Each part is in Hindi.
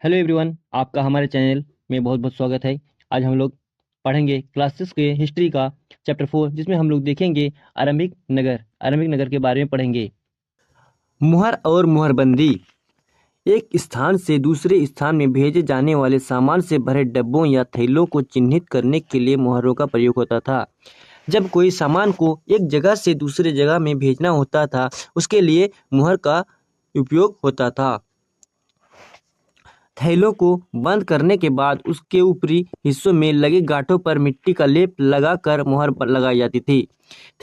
हेलो एवरीवन, आपका हमारे चैनल में बहुत बहुत स्वागत है। आज हम लोग पढ़ेंगे क्लासेस के हिस्ट्री का चैप्टर 4, जिसमें हम लोग देखेंगे आरंभिक नगर के बारे में पढ़ेंगे। मुहर और मुहरबंदी। एक स्थान से दूसरे स्थान में भेजे जाने वाले सामान से भरे डब्बों या थैलों को चिन्हित करने के लिए मुहरों का प्रयोग होता था। जब कोई सामान को एक जगह से दूसरे जगह में भेजना होता था, उसके लिए मुहर का उपयोग होता था। थैलों को बंद करने के बाद उसके ऊपरी हिस्सों में लगे गांठों पर मिट्टी का लेप लगाकर मुहर लगाई जाती थी।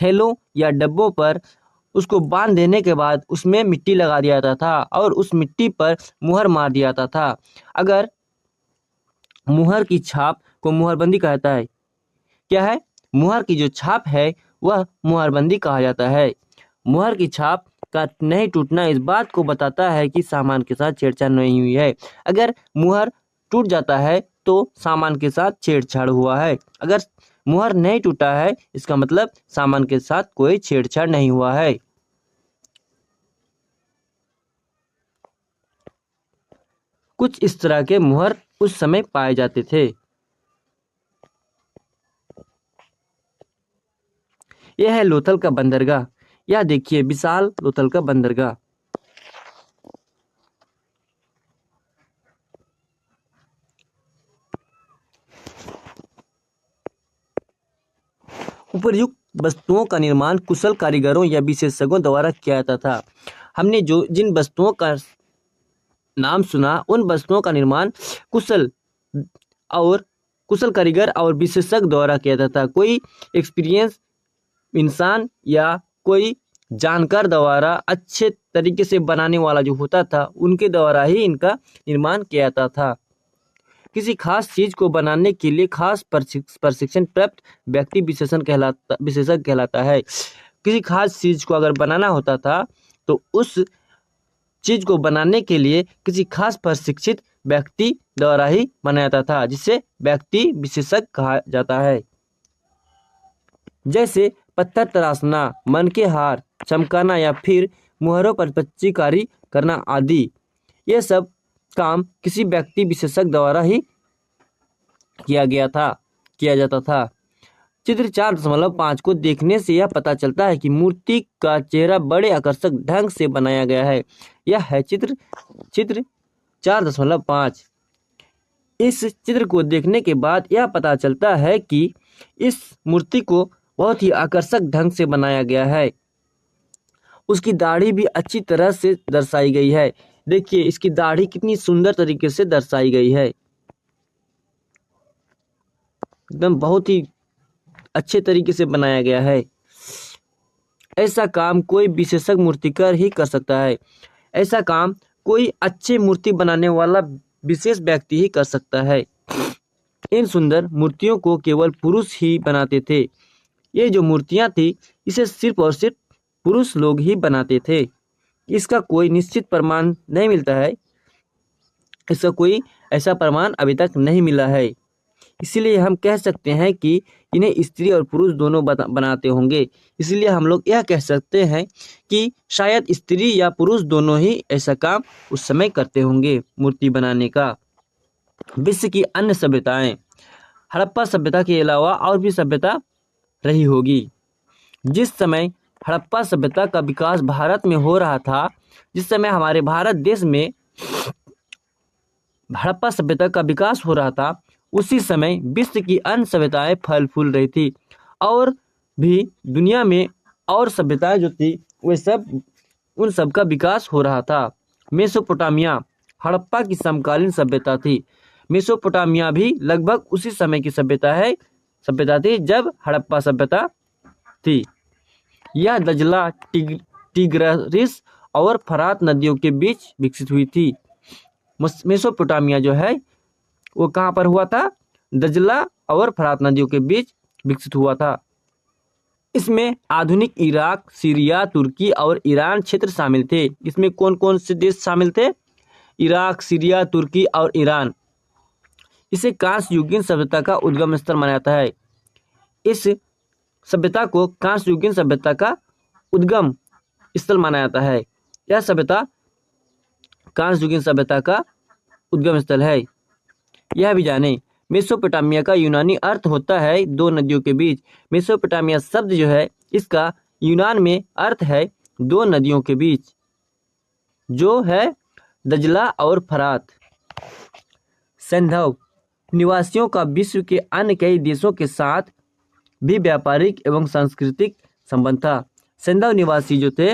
थैलों या डब्बों पर उसको बांध देने के बाद उसमें मिट्टी लगा दिया जाता था और उस मिट्टी पर मुहर मार दिया जाता था। अगर मुहर की छाप को मुहरबंदी कहता है। क्या है? मुहर की जो छाप है वह मुहरबंदी कहा जाता है। मुहर की छाप का नहीं टूटना इस बात को बताता है कि सामान के साथ छेड़छाड़ नहीं हुई है। अगर मुहर टूट जाता है तो सामान के साथ छेड़छाड़ हुआ है। अगर मुहर नहीं टूटा है, इसका मतलब सामान के साथ कोई छेड़छाड़ नहीं हुआ है। कुछ इस तरह के मुहर उस समय पाए जाते थे। यह है लोथल का बंदरगाह। यह देखिए, विशाल लोथल का बंदरगाह। उपर्युक्त वस्तुओं का निर्माण कुशल कारीगरों या विशेषज्ञों द्वारा किया जाता था। हमने जो जिन वस्तुओं का नाम सुना, उन वस्तुओं का निर्माण कुशल और कुशल कारीगर और विशेषज्ञ द्वारा किया जाता था। कोई एक्सपीरियंस इंसान या कोई जानकार द्वारा अच्छे तरीके से बनाने वाला जो होता था, उनके द्वारा ही इनका निर्माण किया जाता था। किसी खास चीज को बनाने के लिए खास प्रशिक्षण प्राप्त व्यक्ति विशेषज्ञ कहलाता है। किसी खास चीज को अगर बनाना होता था तो उस चीज को बनाने के लिए किसी खास प्रशिक्षित व्यक्ति द्वारा ही बनाया जाता था, जिसे व्यक्ति विशेषज्ञ कहा जाता है। जैसे पत्थर तराशना, मन के हार चमकाना या फिर मुहरों पर चित्रकारी करना आदि। ये सब काम किसी व्यक्ति विशेषज्ञ द्वारा ही किया जाता था। चित्र 4.5 को देखने से यह पता चलता है कि मूर्ति का चेहरा बड़े आकर्षक ढंग से बनाया गया है। यह है चित्र 4.5। इस चित्र को देखने के बाद यह पता चलता है कि इस मूर्ति को बहुत ही आकर्षक ढंग से बनाया गया है। उसकी दाढ़ी भी अच्छी तरह से दर्शाई गई है। देखिए, इसकी दाढ़ी कितनी सुंदर तरीके से दर्शाई गई है। एकदम बहुत ही अच्छे तरीके से बनाया गया है। ऐसा काम कोई विशेषज्ञ मूर्तिकार ही कर सकता है। ऐसा काम कोई अच्छी मूर्ति बनाने वाला विशेष व्यक्ति ही कर सकता है। इन सुंदर मूर्तियों को केवल पुरुष ही बनाते थे। ये जो मूर्तियां थी, इसे सिर्फ और सिर्फ पुरुष लोग ही बनाते थे। इसका कोई निश्चित प्रमाण नहीं मिलता है। इसका कोई ऐसा प्रमाण अभी तक नहीं मिला है। इसीलिए हम कह सकते हैं कि इन्हें स्त्री और पुरुष दोनों बनाते होंगे। इसलिए हम लोग यह कह सकते हैं कि शायद स्त्री या पुरुष दोनों ही ऐसा काम उस समय करते होंगे, मूर्ति बनाने का। विश्व की अन्य सभ्यताएं। हड़प्पा सभ्यता के अलावा और भी सभ्यता रही होगी। जिस समय हड़प्पा सभ्यता का विकास भारत में हो रहा था, जिस समय हमारे भारत देश में हड़प्पा सभ्यता का विकास हो रहा था, उसी समय विश्व की अन्य सभ्यताएं फल फूल रही थी और भी दुनिया में और सभ्यताएं जो थी वे सब उन सब का विकास हो रहा था। मेसोपोटामिया हड़प्पा की समकालीन सभ्यता थी। मेसोपोटामिया भी लगभग उसी समय की सभ्यता थी जब हड़प्पा सभ्यता थी। यह दजला, टिग्रिस और फरात नदियों के बीच विकसित हुई थी। मेसोपोटामिया जो है वो कहाँ पर हुआ था? दजला और फरात नदियों के बीच विकसित हुआ था। इसमें आधुनिक इराक, सीरिया, तुर्की और ईरान क्षेत्र शामिल थे। इसमें कौन कौन से देश शामिल थे? इराक, सीरिया, तुर्की और ईरान। इसे कांस्य युगीन सभ्यता का उद्गम स्थल माना जाता है। इस सभ्यता को कांस्य युगीन सभ्यता का उद्गम स्थल माना जाता है। यह सभ्यता कांस्य युगीन सभ्यता का उद्गम स्थल है। यह भी जाने, मेसोपोटामिया का यूनानी अर्थ होता है दो नदियों के बीच। मेसोपोटामिया शब्द जो है इसका यूनान में अर्थ है दो नदियों के बीच, जो है दजला और फरात। सैंधव निवासियों का विश्व के अन्य कई देशों के साथ भी व्यापारिक एवं सांस्कृतिक संबंध था। सैंधव निवासी जो थे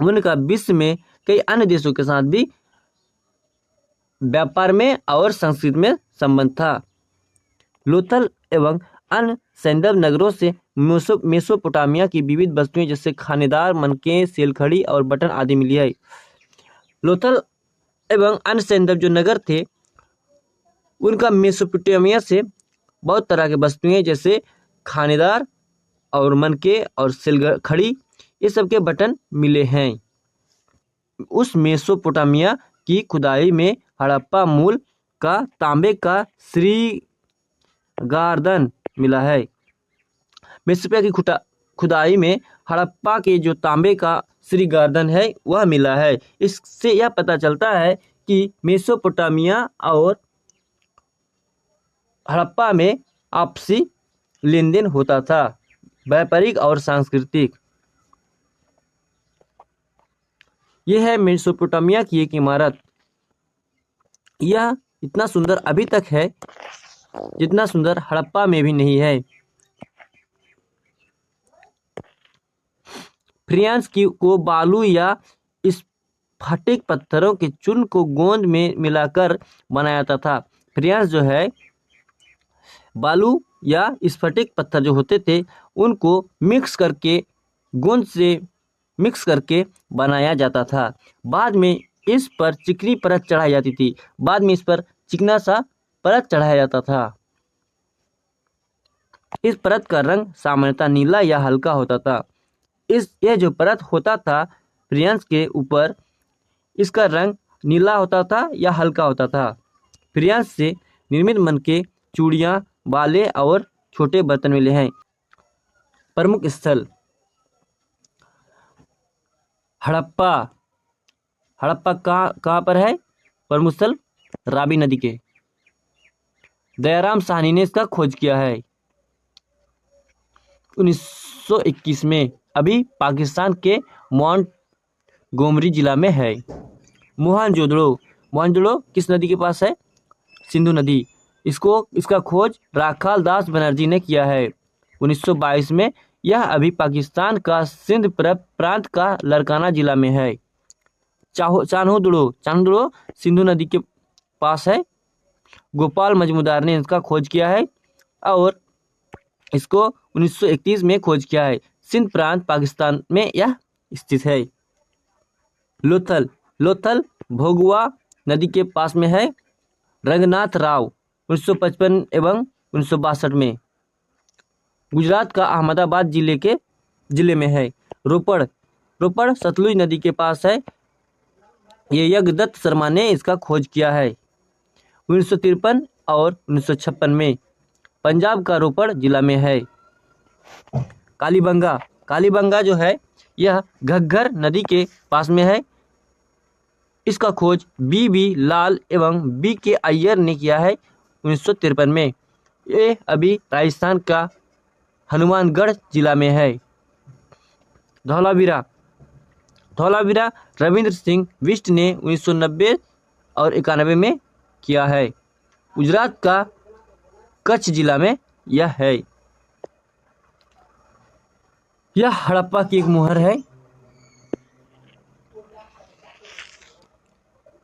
उनका विश्व में कई अन्य देशों के साथ भी व्यापार में और संस्कृति में संबंध था। लोथल एवं अन्य सैंधव नगरों से मेसोपोटामिया की विविध वस्तुएं जैसे खानेदार, मनके, सेलखड़ी और बटन आदि मिली है। लोथल एवं अन्य सैंधव जो नगर थे उनका मेसोपोटामिया से बहुत तरह के वस्तुएं जैसे खानेदार और मनके और सेलखड़ी ये सब के बटन मिले हैं। उस मेसोपोटामिया की खुदाई में हड़प्पा मूल का तांबे का श्रीगार्दन मिला है। मेसोपोटामिया की खुदाई में हड़प्पा के जो तांबे का श्रीगार्दन है वह मिला है। इससे यह पता चलता है कि मेसोपोटामिया और हड़प्पा में आपसी लेन देन होता था, व्यापारिक और सांस्कृतिक। यह है मेसोपोटामिया की एक इमारत। यह इतना सुंदर अभी तक है जितना सुंदर हड़प्पा में भी नहीं है। फ्रियांस को बालू या स्फटिक पत्थरों के चूर्ण को गोंद में मिलाकर बनाया जाता था। फ्रियांस जो है बालू या स्फटिक पत्थर जो होते थे उनको मिक्स करके गोंद से मिक्स करके बनाया जाता था। बाद में इस पर चिकनी परत चढ़ाई जाती थी। बाद में इस पर चिकना सा परत चढ़ाया जाता था। इस परत का रंग सामान्यतः नीला या हल्का होता था। यह जो परत होता था फ्रियांस के ऊपर, इसका रंग नीला होता था या हल्का होता था। फ्रियांस से निर्मित मनके, चूड़ियाँ, बाले और छोटे बर्तन मिले हैं। प्रमुख स्थल हड़प्पा। हड़प्पा कहाँ पर है? प्रमुख स्थल रावी नदी के। दयाराम साहनी ने इसका खोज किया है 1921 में। अभी पाकिस्तान के मोंटगोमरी जिला में है। मोहनजोदड़ो किस नदी के पास है? सिंधु नदी। इसका खोज राखाल दास बनर्जी ने किया है 1922 में। यह अभी पाकिस्तान का सिंध प्रांत का लड़काना जिला में है। चान्होदड़ो सिंधु नदी के पास है। गोपाल मजमूदार ने इसका खोज किया है और इसको 1931 में खोज किया है। सिंध प्रांत पाकिस्तान में यह स्थित है। लोथल भोगवा नदी के पास में है। रंगनाथ राव 1955 एवं 1962 में। गुजरात का अहमदाबाद जिले में है। रोपड़ सतलुज नदी के पास है। ये यज्ञदत्त शर्मा ने इसका खोज किया है 1953 और 1956 में। पंजाब का रोपड़ जिला में है। कालीबंगा जो है यह घग्गर नदी के पास में है। इसका खोज बी लाल एवं B.K. अय्यर ने किया है 1953 में। ये अभी राजस्थान का हनुमानगढ़ जिला में है। धौलावीरा रविंद्र सिंह बिष्ट ने 1990 और 91 में किया है। गुजरात का कच्छ जिला में यह है। यह हड़प्पा की एक मुहर है।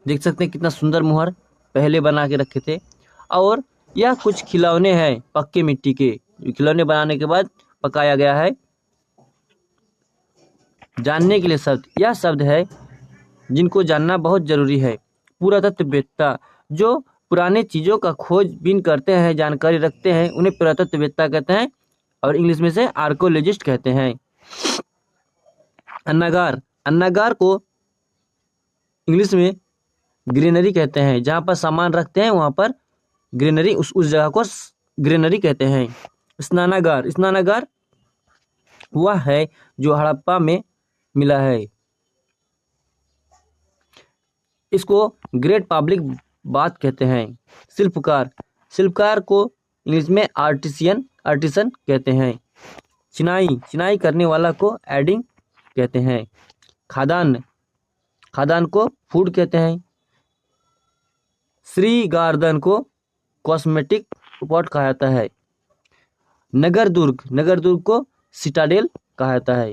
देख सकते हैं कितना सुंदर मुहर पहले बना के रखे थे। और यह कुछ खिलौने हैं पक्के मिट्टी के, जो खिलौने बनाने के बाद पकाया गया है। जानने के लिए शब्द, यह शब्द है जिनको जानना बहुत जरूरी है। पुरातत्ववेत्ता जो पुराने चीज़ों का खोजबीन करते हैं, जानकारी रखते हैं, उन्हें पुरातत्ववेत्ता कहते हैं और इंग्लिश में से आर्कोलॉजिस्ट कहते हैं। अन्नागार को इंग्लिश में ग्रेनरी कहते हैं। जहाँ पर सामान रखते हैं वहाँ पर ग्रेनरी, उस जगह को ग्रेनरी कहते हैं। स्नानागार वह है जो हड़प्पा में मिला है। इसको ग्रेट पब्लिक बात कहते हैं। शिल्पकार, शिल्पकार को इंग्लिश में आर्टिसन कहते हैं। चिनाई करने वाला को एडिंग कहते हैं। खादान को फूड कहते हैं। श्री गार्डन को कॉस्मेटिक पॉट कहा जाता है। नगर दुर्ग को सिटाडेल कहा जाता है।